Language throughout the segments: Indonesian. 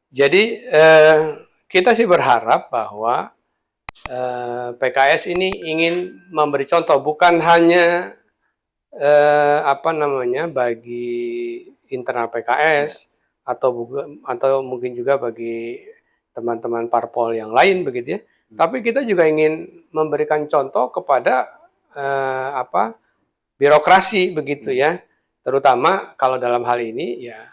Jadi kita sih berharap bahwa PKS ini ingin memberi contoh bukan hanya bagi internal PKS atau mungkin juga bagi teman-teman parpol yang lain begitu ya. Tapi kita juga ingin memberikan contoh kepada birokrasi begitu ya. Terutama kalau dalam hal ini ya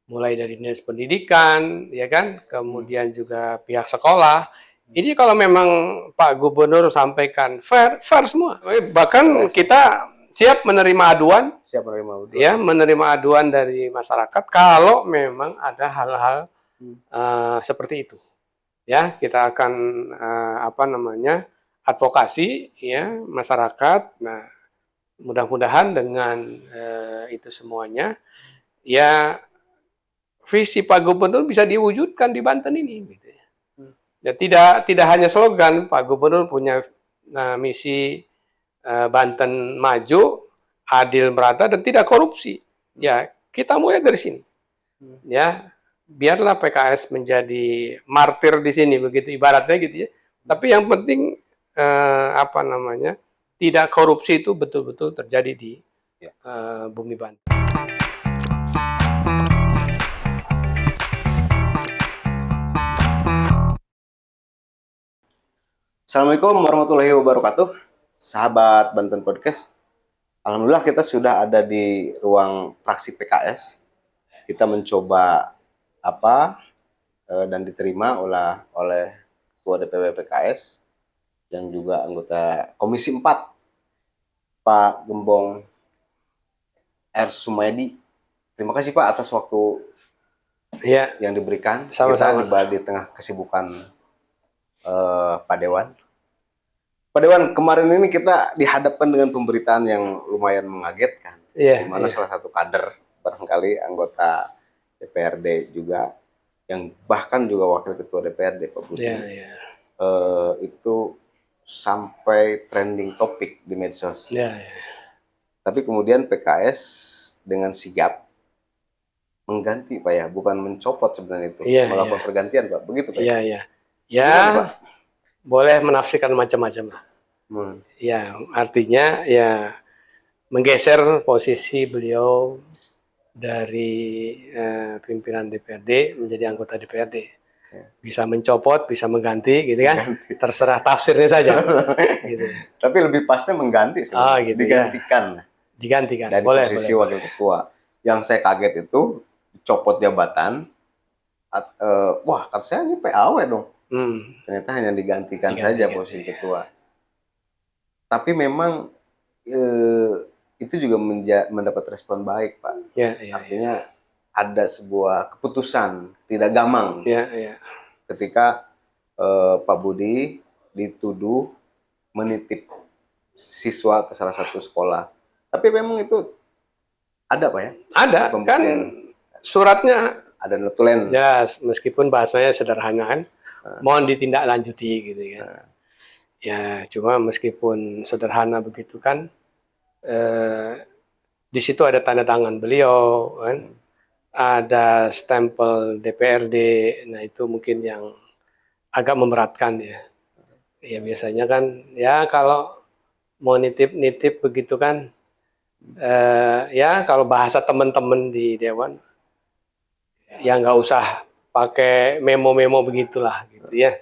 mulai dari dinas pendidikan, ya kan, kemudian juga pihak sekolah. Ini kalau memang Pak Gubernur sampaikan fair, fair semua. Bahkan kita siap menerima aduan, ya, menerima aduan dari masyarakat kalau memang ada hal-hal seperti itu. Ya, kita akan advokasi, ya, masyarakat. Nah, mudah-mudahan dengan itu semuanya, ya visi Pak Gubernur bisa diwujudkan di Banten ini. Gitu ya. Ya, tidak hanya slogan, Pak Gubernur punya misi Banten maju, adil merata dan tidak korupsi. Ya, kita mulai dari sini. Ya, biarlah PKS menjadi martir di sini begitu ibaratnya gitu ya. Tapi yang penting tidak korupsi itu betul-betul terjadi di bumi Banten. Assalamualaikum warahmatullahi wabarakatuh, sahabat Banten Podcast. Alhamdulillah kita sudah ada di ruang fraksi PKS. Kita mencoba dan diterima oleh Ketua DPW PKS yang juga anggota Komisi 4, Pak Gembong R. Sumayadi. Terima kasih Pak atas waktu yang diberikan. Sama-sama. Kita di tengah kesibukan Pak Dewan. Pak Dewan, kemarin ini kita dihadapkan dengan pemberitaan yang lumayan mengagetkan, di mana salah satu kader, barangkali anggota DPRD juga, yang bahkan juga wakil ketua DPRD Pak Budi, itu sampai trending topik di medsos. Tapi kemudian PKS dengan sigap mengganti Pak ya, bukan mencopot sebenarnya itu, melakukan pergantian Pak, begitu Pak? Ya, boleh menafsirkan macam-macam lah. Ya, artinya ya menggeser posisi beliau dari pimpinan DPRD menjadi anggota DPRD. Bisa mencopot, bisa mengganti, gitu kan? Terserah tafsirnya saja. Gitu. Tapi lebih pasnya mengganti, gitu, digantikan. Digantikan. Dari posisi wakil ketua. Yang saya kaget itu copot jabatan. Wah, kata saya ini PAW dong. Ternyata hanya digantikan saja posisi ketua. Tapi memang itu juga mendapat respon baik Pak. Artinya ada sebuah keputusan tidak gamang. Ketika Pak Budi dituduh menitip siswa ke salah satu sekolah. Tapi memang itu ada Pak ya? Ada, kan suratnya ada notulen. Ya, meskipun bahasanya sederhana kan, mohon ditindaklanjuti gitu kan. Ya, cuma meskipun sederhana begitu kan, di situ ada tanda tangan beliau kan, ada stempel DPRD. Nah, itu mungkin yang agak memberatkan ya. Ya biasanya kan, ya kalau mau nitip-nitip begitu kan, ya kalau bahasa teman-teman di Dewan, ya nggak usah pakai memo-memo begitulah gitu ya.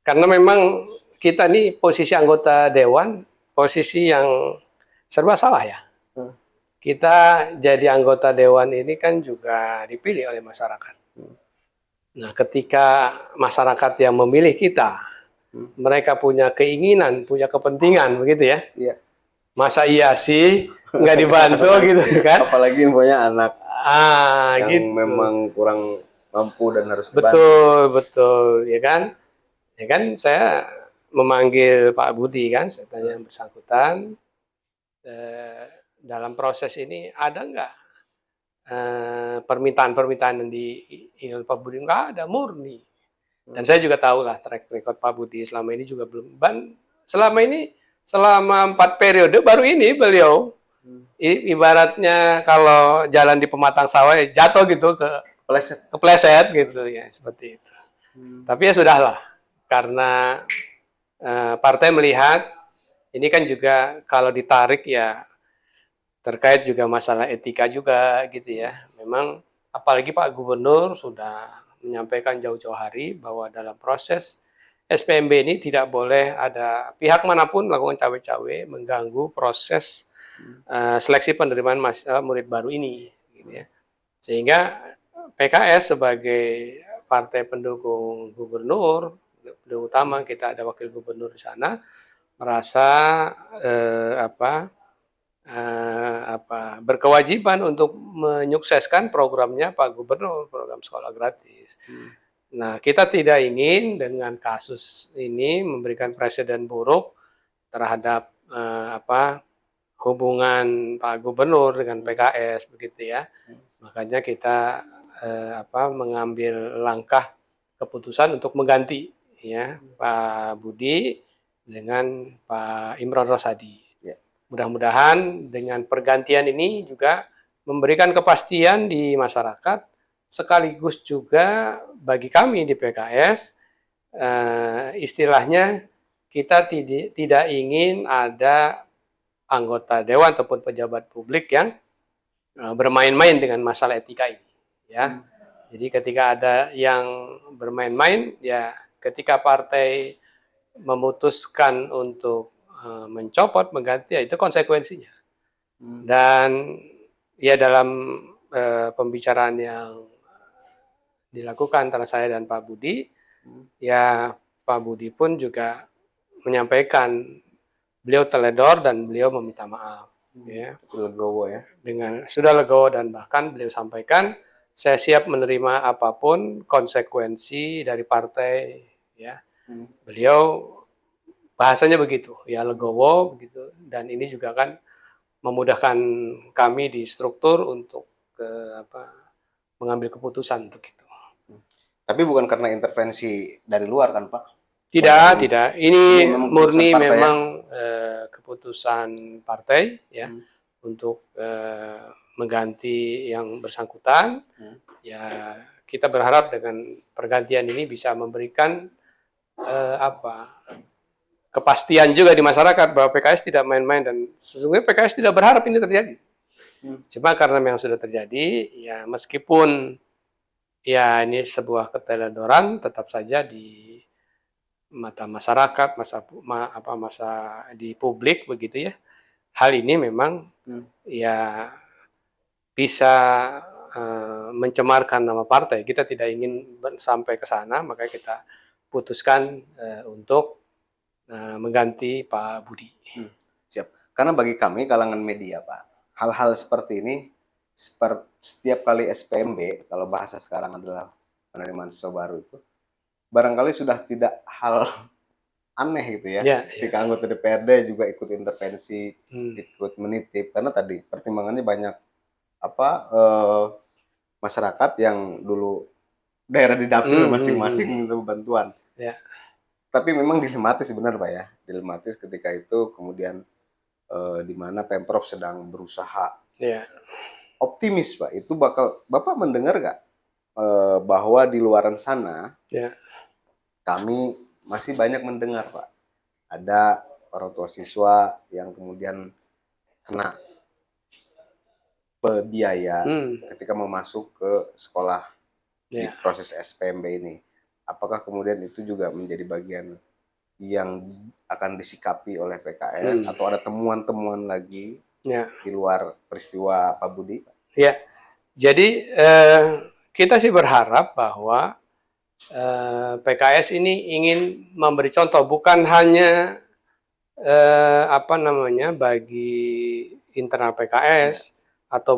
Karena memang kita nih posisi anggota Dewan, posisi yang serba salah ya. Kita jadi anggota Dewan ini kan juga dipilih oleh masyarakat. Nah, ketika masyarakat yang memilih kita, mereka punya keinginan, punya kepentingan begitu ya. Masa iya sih nggak dibantu gitu kan? Apalagi infonya anak yang gitu. Memang kurang mampu dan harus dibantu. Betul, ya kan? Ya kan, saya memanggil Pak Budi kan, saya tanya yang bersangkutan, dalam proses ini ada nggak permintaan-permintaan yang diinginkan Pak Budi? Nggak ada, murni. Dan saya juga tahu lah track record Pak Budi selama ini juga belum. Selama 4 periode baru ini beliau ibaratnya kalau jalan di pematang sawah jatuh gitu ke kepleset gitu ya, seperti itu. Tapi ya sudahlah, karena partai melihat ini kan juga kalau ditarik ya terkait juga masalah etika juga gitu ya. Memang apalagi Pak Gubernur sudah menyampaikan jauh-jauh hari bahwa dalam proses SPMB ini tidak boleh ada pihak manapun melakukan cawe-cawe mengganggu proses seleksi penerimaan murid baru ini gitu ya. Sehingga PKS sebagai partai pendukung gubernur, pendukung utama, kita ada wakil gubernur di sana, merasa berkewajiban untuk menyukseskan programnya Pak Gubernur, program sekolah gratis. Nah, kita tidak ingin dengan kasus ini memberikan presiden buruk terhadap hubungan Pak Gubernur dengan PKS begitu ya. Makanya kita mengambil langkah keputusan untuk mengganti ya Pak Budi dengan Pak Imron Rosadi. Mudah-mudahan dengan pergantian ini juga memberikan kepastian di masyarakat, sekaligus juga bagi kami di PKS, istilahnya kita tidak ingin ada anggota dewan ataupun pejabat publik yang bermain-main dengan masalah etika ini. Ya, jadi ketika ada yang bermain-main, ya ketika partai memutuskan untuk mencopot, mengganti, ya itu konsekuensinya. Dan ya dalam pembicaraan yang dilakukan antara saya dan Pak Budi, ya Pak Budi pun juga menyampaikan beliau teledor dan beliau meminta maaf. Ya, legowo ya. Sudah legowo dan bahkan beliau sampaikan saya siap menerima apapun konsekuensi dari partai. Ya, beliau bahasanya begitu, ya legowo begitu, dan ini juga kan memudahkan kami di struktur untuk mengambil keputusan untuk itu. Tapi bukan karena intervensi dari luar kan Pak? Tidak. Ini murni memang keputusan partai ya untuk mengganti yang bersangkutan. Ya kita berharap dengan pergantian ini bisa memberikan kepastian juga di masyarakat bahwa PKS tidak main-main, dan sesungguhnya PKS tidak berharap ini terjadi. Cuma karena memang sudah terjadi, ya meskipun ya ini sebuah keteledoran, tetap saja di mata masyarakat, masa di publik begitu ya. Hal ini memang ya bisa mencemarkan nama partai. Kita tidak ingin sampai ke sana, makanya kita putuskan untuk mengganti Pak Budi. Siap. Karena bagi kami kalangan media Pak, hal-hal seperti ini setiap kali SPMB, kalau bahasa sekarang adalah penerimaan siswa baru itu, barangkali sudah tidak hal aneh gitu ya. Ketika anggota DPRD juga ikut intervensi, ikut menitip, karena tadi pertimbangannya banyak masyarakat yang dulu daerah di dapil masing-masing minta bantuan. Tapi memang dilematis benar Pak ya, dilematis ketika itu kemudian di mana Pemprov sedang berusaha. Optimis Pak, itu Bapak mendengar nggak bahwa di luaran sana kami masih banyak mendengar Pak, ada orang tua siswa yang kemudian kena biaya ketika mau masuk ke sekolah di proses SPMB ini. Apakah kemudian itu juga menjadi bagian yang akan disikapi oleh PKS atau ada temuan-temuan lagi di luar peristiwa Pak Budi? Ya, jadi kita sih berharap bahwa PKS ini ingin memberi contoh, bukan hanya bagi internal PKS atau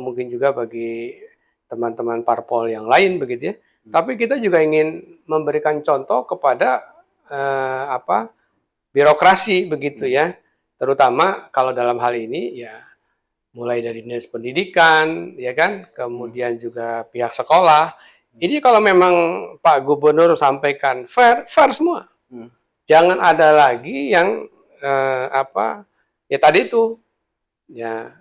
mungkin juga bagi teman-teman parpol yang lain begitu ya. Tapi kita juga ingin memberikan contoh kepada birokrasi begitu ya. Terutama kalau dalam hal ini ya mulai dari dinas pendidikan ya kan, kemudian juga pihak sekolah. Ini kalau memang Pak Gubernur sampaikan fair semua. Jangan ada lagi yang ya tadi itu ya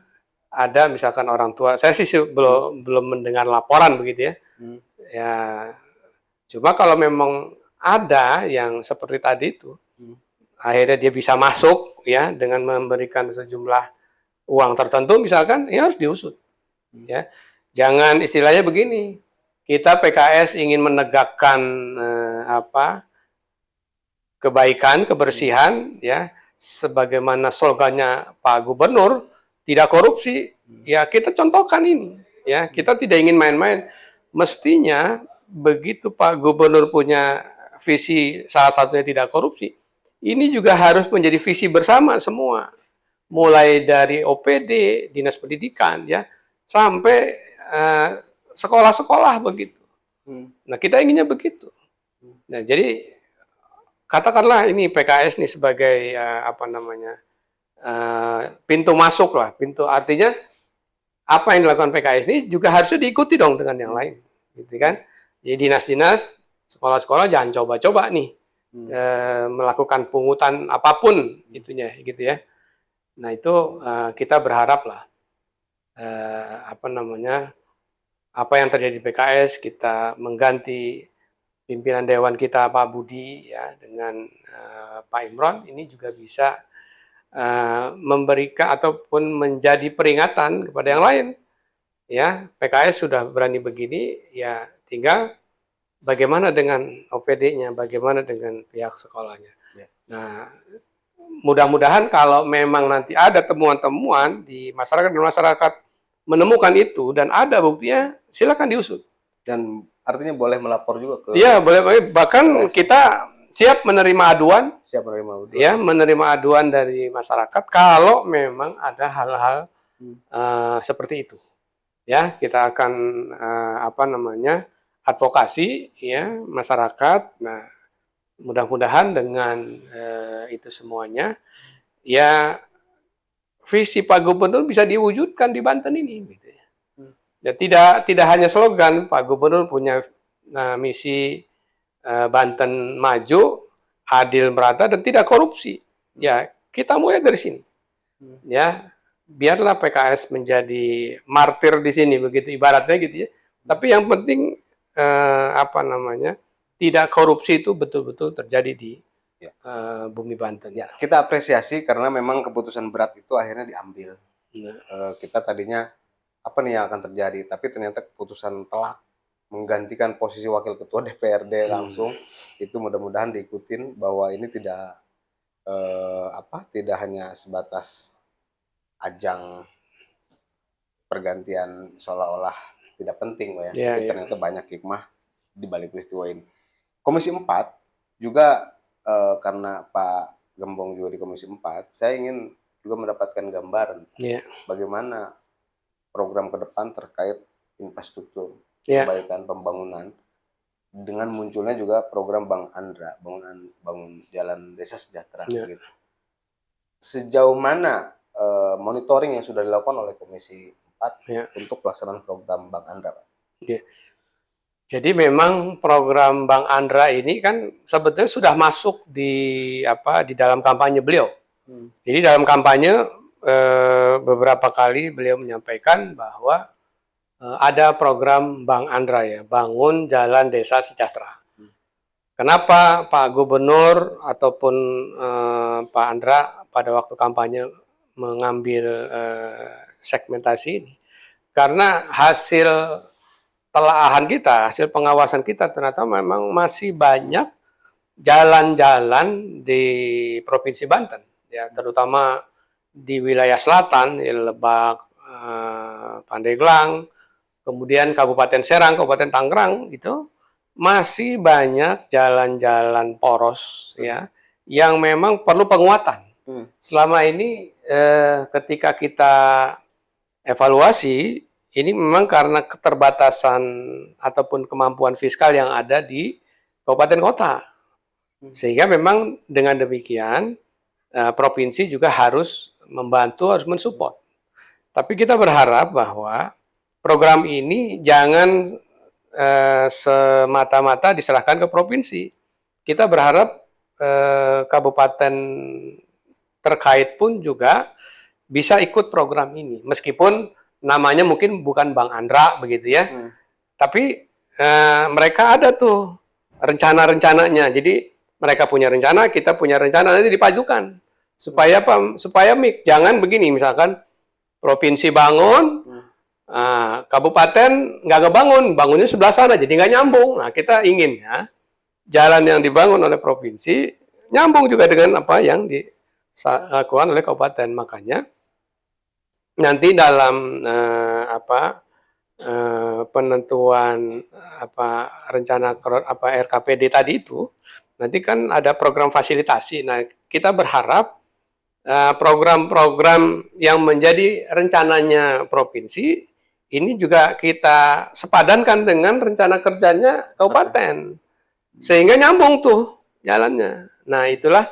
ada misalkan orang tua, saya sih belum mendengar laporan begitu ya. Ya, cuma kalau memang ada yang seperti tadi itu, akhirnya dia bisa masuk ya dengan memberikan sejumlah uang tertentu misalkan, ya harus diusut. Ya, jangan istilahnya begini, kita PKS ingin menegakkan kebaikan, kebersihan, ya, sebagaimana slogannya Pak Gubernur, tidak korupsi, ya kita contohkan ini, ya, kita tidak ingin main-main. Mestinya begitu Pak Gubernur punya visi salah satunya tidak korupsi, ini juga harus menjadi visi bersama semua, mulai dari OPD, Dinas Pendidikan, ya, sampai sekolah-sekolah begitu. Nah, kita inginnya begitu. Nah, jadi katakanlah ini PKS nih sebagai pintu masuk lah, pintu, artinya apa yang dilakukan PKS ini juga harusnya diikuti dong dengan yang lain, gitu kan? Jadi dinas-dinas, sekolah-sekolah jangan coba-coba nih melakukan pungutan apapun itunya, gitu ya. Nah itu kita berharap lah apa yang terjadi di PKS, kita mengganti pimpinan Dewan kita Pak Budi ya dengan Pak Imron, ini juga bisa memberikan ataupun menjadi peringatan kepada yang lain. Ya, PKS sudah berani begini, ya tinggal bagaimana dengan OPD-nya, bagaimana dengan pihak sekolahnya. Ya. Nah, mudah-mudahan kalau memang nanti ada temuan-temuan di masyarakat dan masyarakat menemukan itu dan ada buktinya, silakan diusut. Dan artinya boleh melapor juga ke... Iya, boleh. Bahkan kita siap menerima aduan. Siap menerima aduan. Ya, menerima aduan dari masyarakat kalau memang ada hal-hal seperti itu. Ya, kita akan advokasi ya masyarakat. Nah, mudah-mudahan dengan itu semuanya ya visi Pak Gubernur bisa diwujudkan di Banten ini gitu ya. Ya, tidak hanya slogan, Pak Gubernur punya misi Banten maju, adil, merata, dan tidak korupsi. Ya, kita mulai dari sini. Ya, biarlah PKS menjadi martir di sini, begitu ibaratnya gitu ya. Tapi yang penting tidak korupsi itu betul-betul terjadi di bumi Banten. Ya, kita apresiasi karena memang keputusan berat itu akhirnya diambil. Kita tadinya apa nih yang akan terjadi, tapi ternyata keputusan telak menggantikan posisi wakil ketua DPRD langsung, itu mudah-mudahan diikutin bahwa ini tidak hanya sebatas ajang pergantian seolah-olah tidak penting, Pak ya. Tapi ternyata banyak hikmah di balik peristiwa ini. Komisi 4 juga karena Pak Gembong juga di Komisi 4, saya ingin juga mendapatkan gambaran bagaimana program ke depan terkait infrastruktur, perbaikan pembangunan, dengan munculnya juga program Bang Andra, bangun jalan desa sejahtera. Gitu. Sejauh mana monitoring yang sudah dilakukan oleh Komisi 4 untuk pelaksanaan program Bang Andra, Pak? Jadi memang program Bang Andra ini kan sebetulnya sudah masuk di dalam kampanye beliau. Jadi dalam kampanye beberapa kali beliau menyampaikan bahwa ada program Bang Andra ya, bangun jalan desa sejahtera. Kenapa Pak Gubernur ataupun Pak Andra pada waktu kampanye mengambil segmentasi ini? Karena hasil telaahan kita, hasil pengawasan kita ternyata memang masih banyak jalan-jalan di Provinsi Banten, ya terutama di wilayah selatan, ya, Lebak, Pandeglang, kemudian Kabupaten Serang, Kabupaten Tangerang, itu masih banyak jalan-jalan poros ya yang memang perlu penguatan. Selama ini ketika kita evaluasi, ini memang karena keterbatasan ataupun kemampuan fiskal yang ada di kabupaten kota. Sehingga memang dengan demikian provinsi juga harus membantu, harus mensupport. Tapi kita berharap bahwa program ini jangan semata-mata diserahkan ke provinsi. Kita berharap kabupaten terkait pun juga bisa ikut program ini. Meskipun namanya mungkin bukan Bang Andra begitu ya. Tapi mereka ada tuh rencana-rencananya. Jadi mereka punya rencana, kita punya rencana, nanti dipajukan. Supaya apa? Supaya jangan begini, misalkan provinsi bangun, kabupaten nggak kebangun, bangunnya sebelah sana, jadi nggak nyambung. Nah, kita ingin ya, jalan yang dibangun oleh provinsi nyambung juga dengan apa yang dilakukan oleh kabupaten. Makanya nanti dalam penentuan rencana RKPD tadi itu, nanti kan ada program fasilitasi. Nah, kita berharap program-program yang menjadi rencananya provinsi ini juga kita sepadankan dengan rencana kerjanya kabupaten, sehingga nyambung tuh jalannya. Nah, itulah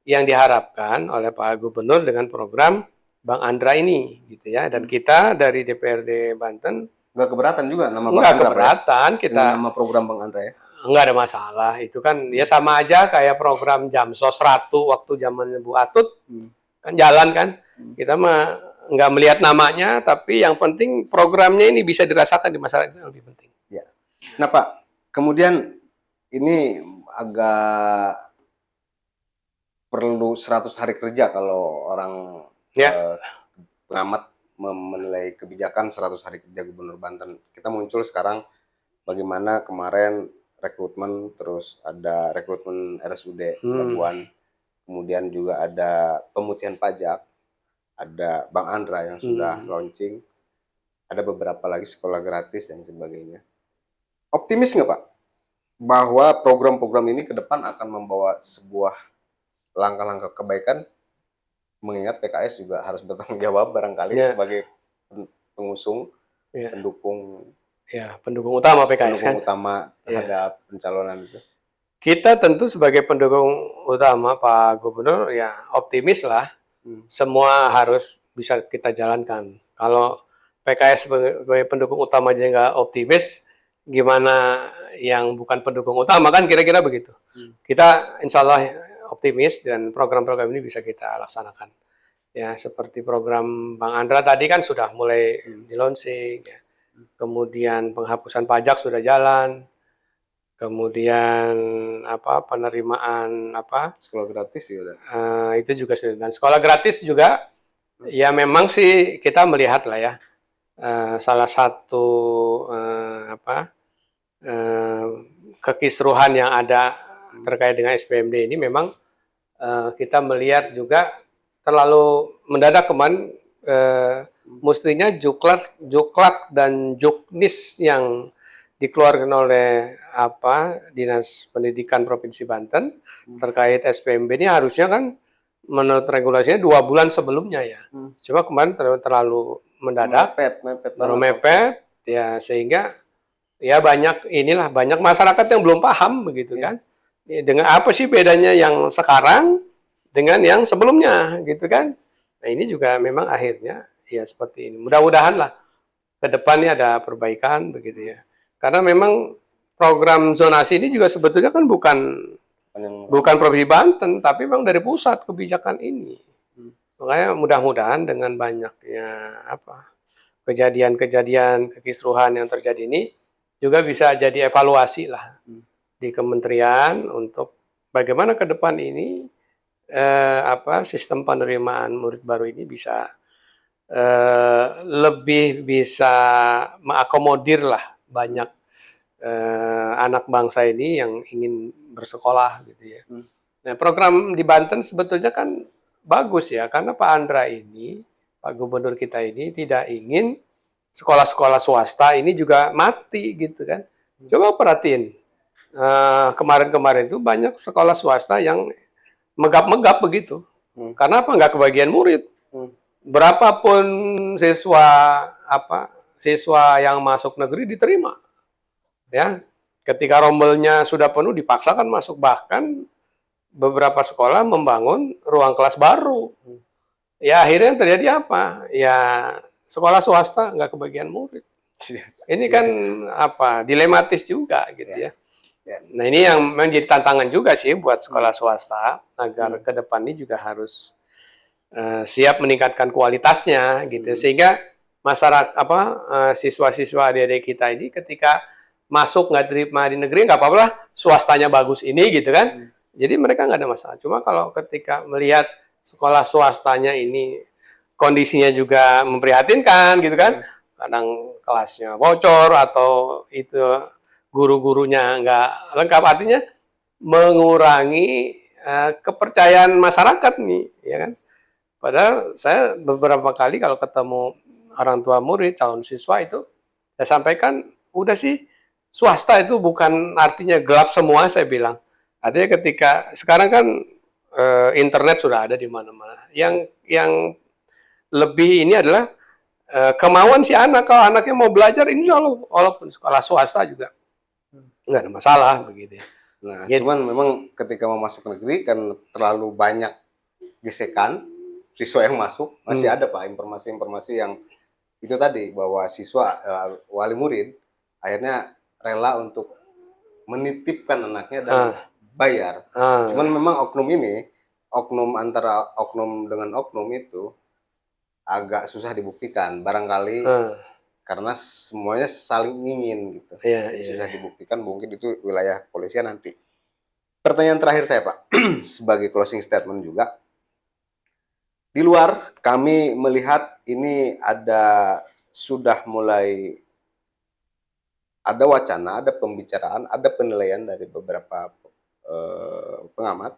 yang diharapkan oleh Pak Gubernur dengan program Bang Andra ini, gitu ya. Dan kita dari DPRD Banten nggak keberatan juga nama Bang nggak Andra, keberatan, Pak, kita nama program Bang Andra ya. Nggak ada masalah. Itu kan ya sama aja kayak program Jamsos Ratu waktu zaman Bu Atut, kan jalan kan. Kita mah nggak melihat namanya, tapi yang penting programnya ini bisa dirasakan di masyarakat, itu yang lebih penting. Ya. Nah Pak, kemudian ini agak perlu 100 hari kerja kalau orang pengamat menilai kebijakan 100 hari kerja Gubernur Banten. Kita muncul sekarang bagaimana kemarin rekrutmen, terus ada rekrutmen RSUD Labuan, kemudian juga ada pemutihan pajak, ada Bang Andra yang sudah launching, ada beberapa lagi sekolah gratis dan sebagainya. Optimis nggak Pak bahwa program-program ini ke depan akan membawa sebuah langkah-langkah kebaikan, mengingat PKS juga harus bertanggung jawab barangkali sebagai pengusung, pendukung utama PKS, pendukung utama terhadap pencalonan itu. Kita tentu sebagai pendukung utama Pak Gubernur ya optimis lah, semua harus bisa kita jalankan. Kalau PKS sebagai pendukung utama aja nggak optimis, gimana yang bukan pendukung utama, kan kira-kira begitu. Kita insya Allah optimis dan program-program ini bisa kita laksanakan. Ya, seperti program Bang Andra tadi kan sudah mulai di-launching, ya. Kemudian penghapusan pajak sudah jalan, kemudian penerimaan sekolah gratis ya itu juga sudah, dan sekolah gratis juga ya memang sih kita melihat lah ya, salah satu kekisruhan yang ada terkait dengan SPMD ini memang kita melihat juga terlalu mendadak kemarin. Mestinya Juklat dan Juknis yang dikeluarkan oleh Dinas Pendidikan Provinsi Banten terkait SPMB ini harusnya kan menurut regulasinya 2 bulan sebelumnya ya. Cuma kemarin terlalu mendadak, mepet ya, sehingga ya banyak masyarakat yang belum paham begitu kan. Dengan apa sih bedanya yang sekarang dengan yang sebelumnya gitu kan. Nah, ini juga memang akhirnya ya seperti ini. Mudah-mudahan lah ke depannya ada perbaikan begitu ya. Karena memang program zonasi ini juga sebetulnya kan bukan Provinsi Banten, tapi memang dari pusat kebijakan ini. Makanya mudah-mudahan dengan banyaknya kejadian-kejadian kekisruhan yang terjadi ini juga bisa jadi evaluasi lah di kementerian untuk bagaimana ke depan ini sistem penerimaan murid baru ini bisa lebih bisa mengakomodir lah banyak anak bangsa ini yang ingin bersekolah gitu ya. Nah, program di Banten sebetulnya kan bagus ya, karena Pak Andra ini, Pak Gubernur kita ini tidak ingin sekolah-sekolah swasta ini juga mati gitu kan. Coba perhatiin, kemarin-kemarin itu banyak sekolah swasta yang megap-megap begitu. Karena apa? Nggak kebagian murid. Berapapun siswa yang masuk negeri diterima. Ya, ketika rombelnya sudah penuh dipaksakan masuk, bahkan beberapa sekolah membangun ruang kelas baru. Ya akhirnya terjadi apa? Ya sekolah swasta nggak kebagian murid. Ini kan dilematis juga gitu ya. Nah, ini yang menjadi tantangan juga sih buat sekolah swasta agar ke depan ini juga harus siap meningkatkan kualitasnya gitu, sehingga masyarakat siswa-siswa adik-adik kita ini ketika masuk nggak terima di negeri nggak apa-apa lah, swastanya bagus ini gitu kan, jadi mereka nggak ada masalah. Cuma kalau ketika melihat sekolah swastanya ini kondisinya juga memprihatinkan gitu kan, kadang kelasnya bocor atau itu guru-gurunya nggak lengkap, artinya mengurangi kepercayaan masyarakat nih, ya kan. Padahal saya beberapa kali kalau ketemu orang tua murid, calon siswa itu, saya sampaikan, udah sih, swasta itu bukan artinya gelap semua, saya bilang. Artinya ketika, sekarang kan internet sudah ada di mana-mana. Yang lebih ini adalah kemauan si anak, kalau anaknya mau belajar, insya Allah, walaupun sekolah swasta juga nggak ada masalah, begitu ya. Nah, Gitu. cuman memang ketika mau masuk negeri kan terlalu banyak gesekan siswa yang masuk, masih ada Pak informasi-informasi yang itu tadi bahwa siswa wali murid akhirnya rela untuk menitipkan anaknya dan bayar. Cuman memang oknum ini, oknum antara oknum dengan oknum itu agak susah dibuktikan, barangkali karena semuanya saling ingin gitu. Susah dibuktikan, mungkin itu wilayah kepolisian nanti. Pertanyaan terakhir saya Pak, sebagai closing statement juga. Di luar kami melihat ini sudah mulai ada wacana, ada pembicaraan, ada penilaian dari beberapa pengamat.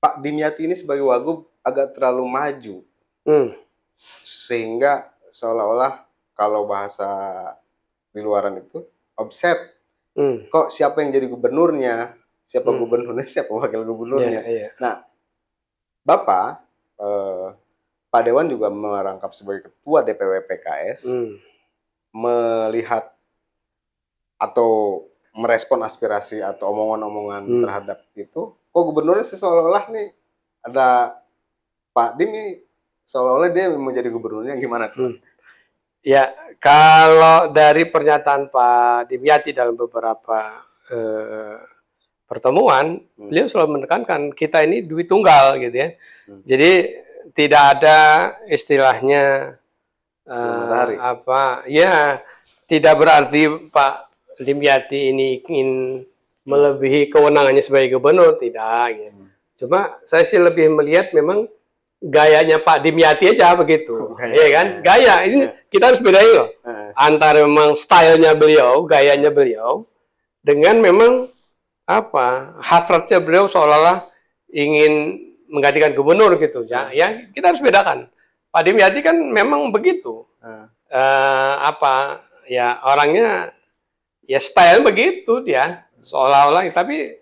Pak Dimyati ini sebagai wagub agak terlalu maju, sehingga seolah-olah kalau bahasa di luaran itu offset. Kok siapa yang jadi gubernurnya, siapa gubernurnya, siapa wakil gubernurnya. Nah, Bapak Pak Dewan juga merangkap sebagai ketua DPW PKS, melihat atau merespon aspirasi atau omongan-omongan terhadap itu. Kok gubernurnya seolah-olah nih ada Pak Dim ini seolah-olah dia mau jadi gubernurnya, gimana tuh? Ya, kalau dari pernyataan Pak Dimyati dalam beberapa pertemuan, beliau selalu menekankan kita ini duit tunggal gitu ya. Jadi tidak ada istilahnya tidak berarti Pak Dimyati ini ingin melebihi kewenangannya sebagai gubernur, tidak. Gitu. Cuma saya sih lebih melihat memang gayanya Pak Dimyati aja begitu, ya kan? Gaya ini kita harus bedain loh, antara memang stylenya beliau, gayanya beliau, dengan memang hasratnya beliau seolah-olah ingin menggantikan gubernur gitu, ya kita harus bedakan. Pak Dimyati kan memang begitu, orangnya ya style begitu dia, seolah-olah, tapi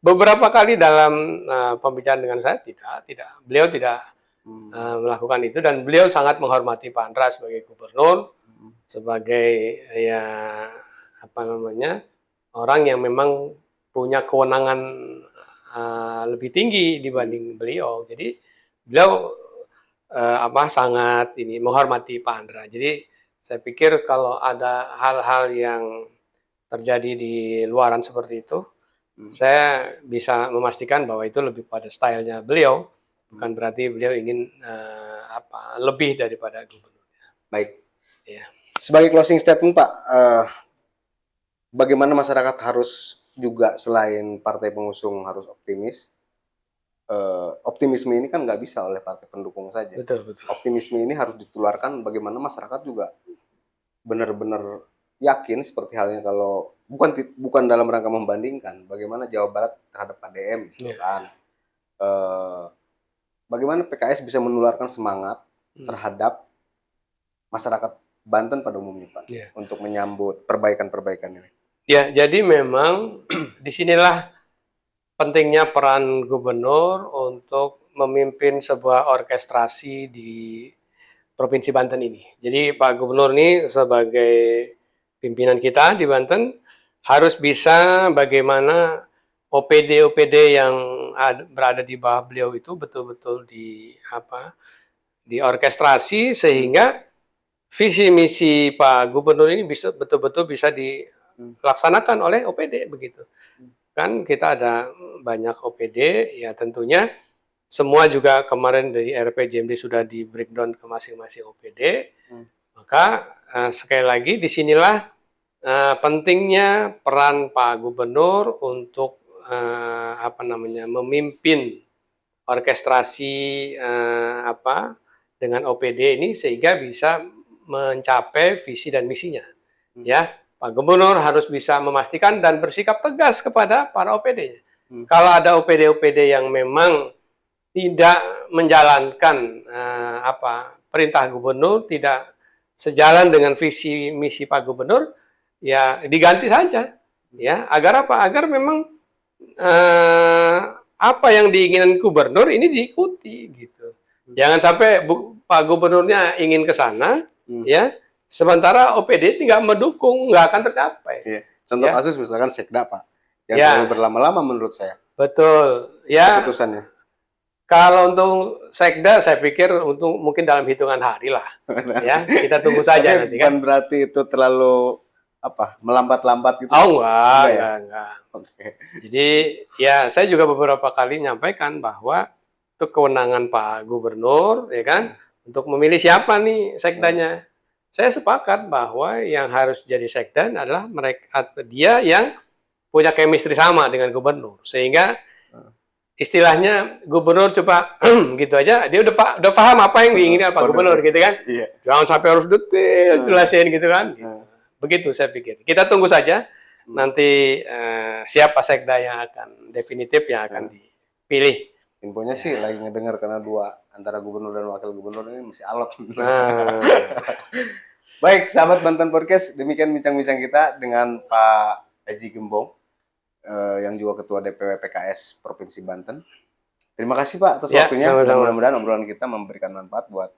beberapa kali dalam pembicaraan dengan saya beliau tidak melakukan itu, dan beliau sangat menghormati Pak Andra sebagai gubernur, sebagai orang yang memang punya kewenangan lebih tinggi dibanding beliau. Jadi beliau sangat menghormati Pak Andra. Jadi saya pikir kalau ada hal-hal yang terjadi di luaran seperti itu, saya bisa memastikan bahwa itu lebih pada stylenya beliau, bukan berarti beliau ingin lebih daripada gubernurnya. Baik. Ya. Sebagai closing statement Pak, bagaimana masyarakat harus juga selain partai pengusung harus optimis? Optimisme ini kan nggak bisa oleh partai pendukung saja. Betul. Optimisme ini harus ditularkan bagaimana masyarakat juga benar-benar yakin, seperti halnya kalau bukan dalam rangka membandingkan bagaimana Jawa Barat terhadap ADM misalkan. Bagaimana PKS bisa menularkan semangat terhadap masyarakat Banten pada umumnya Pak, untuk menyambut perbaikan-perbaikan ini. Ya, jadi memang disinilah pentingnya peran gubernur untuk memimpin sebuah orkestrasi di Provinsi Banten ini. Jadi Pak Gubernur ini sebagai pimpinan kita di Banten harus bisa bagaimana OPD yang berada di bawah beliau itu betul-betul diorkestrasi sehingga visi misi Pak Gubernur ini betul-betul bisa dilaksanakan oleh OPD begitu. Kan kita ada banyak OPD, ya tentunya semua juga kemarin dari RPJMD sudah di breakdown ke masing-masing OPD. Maka sekali lagi disinilah pentingnya peran Pak Gubernur untuk memimpin orkestrasi dengan OPD ini sehingga bisa mencapai visi dan misinya. Ya, Pak Gubernur harus bisa memastikan dan bersikap tegas kepada para OPD-nya. Kalau ada OPD-OPD yang memang tidak menjalankan perintah Gubernur, tidak sejalan dengan visi misi Pak Gubernur, ya diganti saja. Ya, agar apa? Agar memang apa yang diinginkan Gubernur ini diikuti gitu. Jangan sampai Pak Gubernurnya ingin ke sana, ya, sementara OPD tidak mendukung, nggak akan tercapai. Iya. Contoh kasus misalkan Sekda, Pak, yang terlalu berlama-lama menurut saya. Betul. Ya. Keputusannya. Kalau untuk Sekda, saya pikir untuk mungkin dalam hitungan hari lah. Ya, kita tunggu saja nanti kan. Bukan berarti itu terlalu melambat-lambat gitu. Oh enggak. Oke. Jadi ya saya juga beberapa kali menyampaikan bahwa itu kewenangan Pak Gubernur, ya kan, untuk memilih siapa nih sekdanya. Saya sepakat bahwa yang harus jadi sekda adalah mereka atau dia yang punya chemistry sama dengan gubernur, sehingga istilahnya gubernur coba gitu aja, dia udah paham apa yang diinginkan Pak Gubernur gitu kan. Iya. Jangan sampai harus detail jelasin gitu kan. Gitu. Begitu saya pikir. Kita tunggu saja nanti siapa sekda yang akan definitif yang akan dipilih. Infonya sih lagi ngedengar karena antara gubernur dan wakil gubernur ini masih alot. Baik, sahabat Banten Podcast, demikian bincang-bincang kita dengan Pak Haji Gembong, yang juga Ketua DPW PKS Provinsi Banten. Terima kasih Pak atas waktunya. Mudah-mudahan obrolan kita memberikan manfaat buat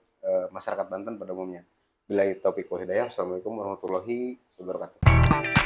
masyarakat Banten pada umumnya. Billahi taufiq wal hidayah. Wassalamualaikum warahmatullahi wabarakatuh.